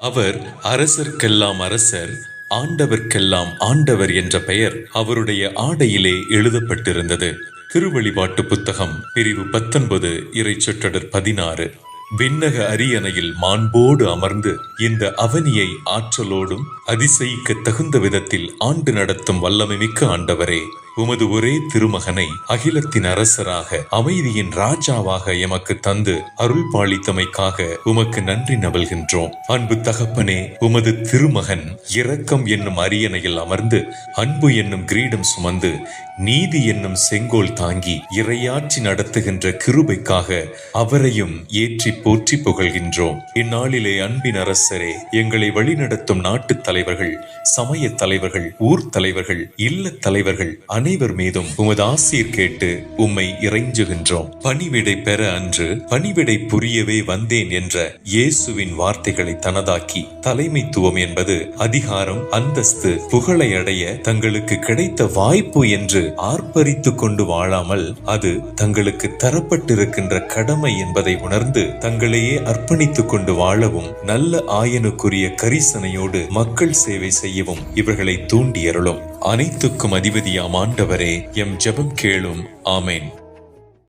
அவர் அரசர்க்கெல்லாம் அரசர், ஆண்டவர்க்கெல்லாம் ஆண்டவர் என்ற பெயர் அவருடைய ஆடையிலே எழுதப்பட்டிருந்தது. திருவழிபாட்டு புத்தகம் பிரிவு 19 இறைச்சொற்றடர் 16. விண்ணக அரியணையில் மாண்போடு அமர்ந்து இந்த அவனியை ஆற்றலோடும் அதிசயிக்க தகுந்த விதத்தில் ஆண்டு நடத்தும் வல்லமை மிக்க ஆண்டவரே, உமது ஒரே திருமகனை அகிலத்தின் அரசராக அமைதியின் ராஜாவாக எமக்கு தந்து அருள் பாலித்தமைக்காக உமக்கு நன்றி நவல்கின்றோம். அன்பு தகப்பனே, உமது திருமகன் இரக்கம் என்னும் அரியணையில் அமர்ந்து அன்பு என்னும் கிரீடம் சுமந்து நீதி என்னும் செங்கோல் தாங்கி இறையாட்சி நடத்துகின்ற கிருபைக்காக அவரையும் ஏற்றி போற்றி புகழ்கின்றோம். இந்நாளிலே அன்பின் அரசரே, எங்களை வழிநடத்தும் நாட்டு தலைவர்கள், சமய தலைவர்கள், ஊர் தலைவர்கள், இல்ல தலைவர்கள் அனைவர் மீதும் உமது ஆசீர் கேட்டு உம்மை இறைஞ்சுகின்றோம். பணிவிடை பெற அன்று பணிவிடை புரியவே வந்தேன் என்ற இயேசுவின் வார்த்தைகளை தனதாக்கி தலைமைத்துவம் என்பது அதிகாரம், அந்தஸ்து, புகழை அடைய தங்களுக்கு கிடைத்த வாய்ப்பு என்று ஆர்ப்பரித்துக் கொண்டு வாழாமல் அது தங்களுக்கு தரப்பட்டிருக்கின்ற கடமை என்பதை உணர்ந்து தங்களையே அர்ப்பணித்துக் கொண்டு வாழவும் நல்ல ஆயனுக்குரிய கரிசனையோடு மக்கள் சேவை செய்யவும் இவர்களை தூண்டியருளும். அனைத்துக்கும் அதிபதியாம் ஆண்டவரே, எம் ஜெபம் கேளும். ஆமேன்.